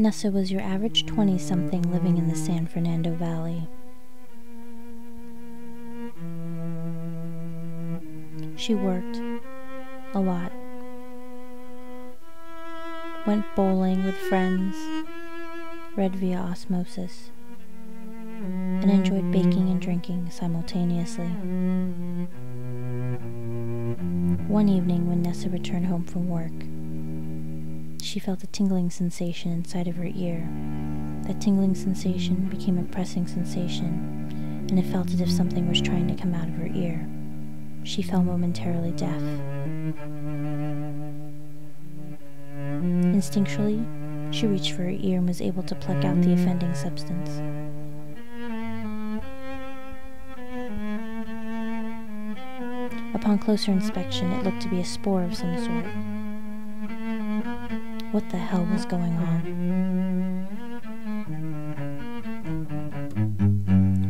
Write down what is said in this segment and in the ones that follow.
Nessa was your average 20-something living in the San Fernando Valley. She worked a lot, went bowling with friends, read via osmosis, and enjoyed baking and drinking simultaneously. One evening when Nessa returned home from work, she felt a tingling sensation inside of her ear. That tingling sensation became a pressing sensation, and it felt as if something was trying to come out of her ear. She fell momentarily deaf. Instinctually, she reached for her ear and was able to pluck out the offending substance. Upon closer inspection, it looked to be a spore of some sort. What the hell was going on?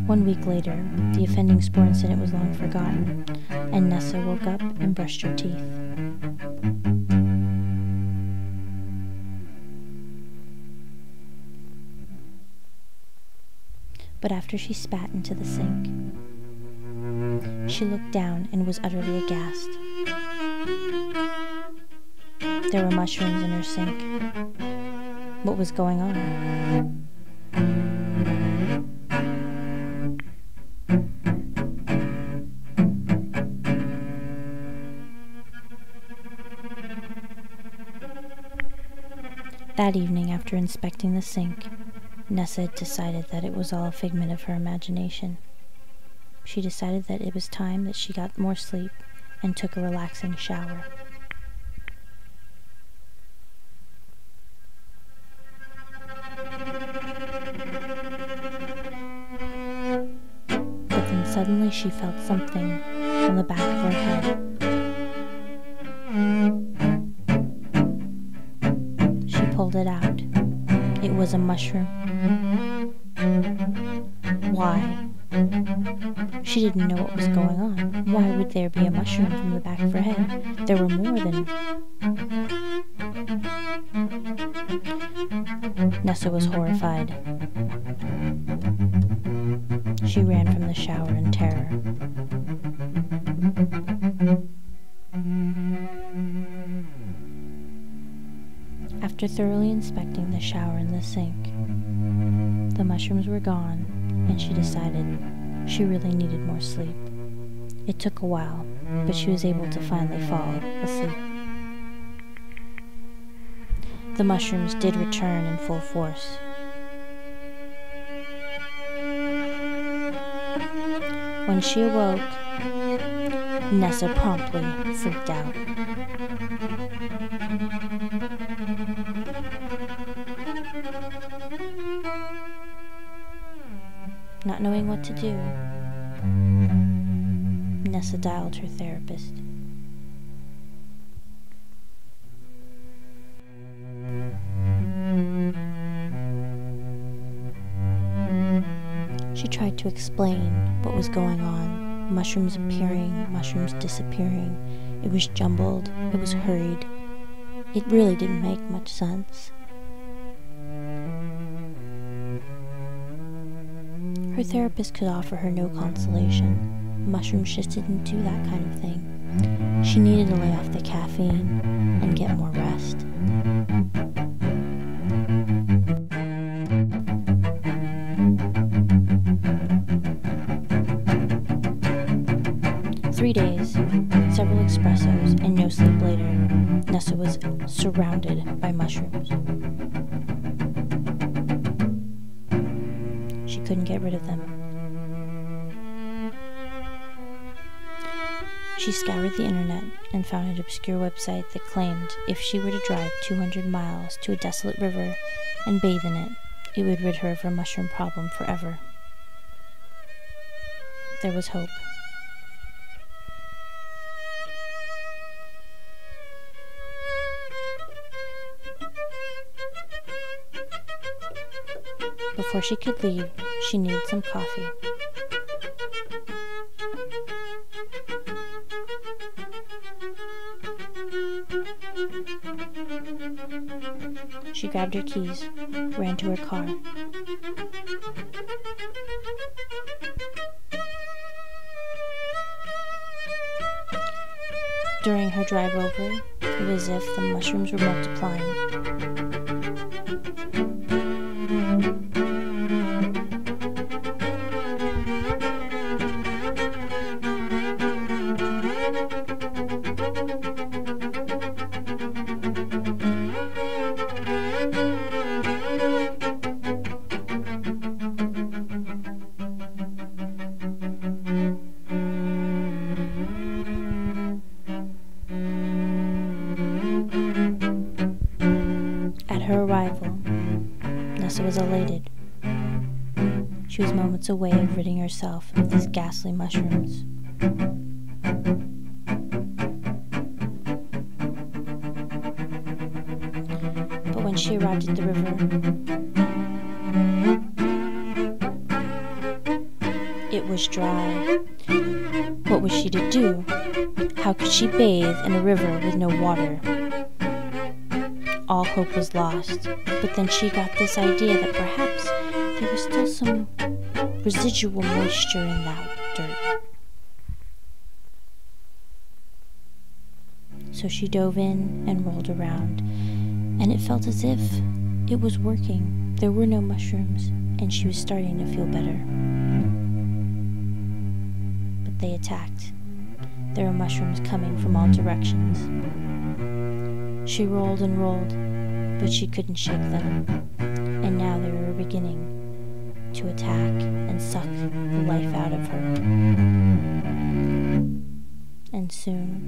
1 week later, the offending spore incident was long forgotten, and Nessa woke up and brushed her teeth. But after she spat into the sink, she looked down and was utterly aghast. There were mushrooms in her sink. What was going on? That evening, after inspecting the sink, Nessa had decided that it was all a figment of her imagination. She decided that it was time that she got more sleep and took a relaxing shower. But then suddenly she felt something on the back of her head. She pulled it out. It was a mushroom. Why? She didn't know what was going on. Why would there be a mushroom from the back of her head? There were more than... Nessa was horrified. She ran from the shower in terror. After thoroughly inspecting the shower and the sink, the mushrooms were gone, and she decided she really needed more sleep. It took a while, but she was able to finally fall asleep. The mushrooms did return in full force. When she awoke, Nessa promptly freaked out. Not knowing what to do, Nessa dialed her therapist. She tried to explain what was going on. Mushrooms appearing, mushrooms disappearing. It was jumbled, it was hurried. It really didn't make much sense. Her therapist could offer her no consolation. Mushrooms just didn't do that kind of thing. She needed to lay off the caffeine and get more rest. Three days, several espressos, and no sleep later, Nessa was surrounded by mushrooms. She couldn't get rid of them. She scoured the internet and found an obscure website that claimed if she were to drive 200 miles to a desolate river and bathe in it, it would rid her of her mushroom problem forever. There was hope. Before she could leave, she needed some coffee. She grabbed her keys, ran to her car. During her drive over, it was as if the mushrooms were multiplying. At her arrival, Nessa was elated. She was moments away of ridding herself of these ghastly mushrooms. But when she arrived at the river, it was dry. What was she to do? How could she bathe in a river with no water? All hope was lost, but then she got this idea that perhaps there was still some residual moisture in that dirt. So she dove in and rolled around, and it felt as if it was working. There were no mushrooms, and she was starting to feel better. But they attacked. There were mushrooms coming from all directions. She rolled and rolled, but she couldn't shake them, and now they were beginning to attack and suck the life out of her. And soon,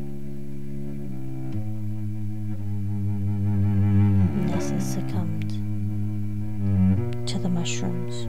Nessa succumbed to the mushrooms.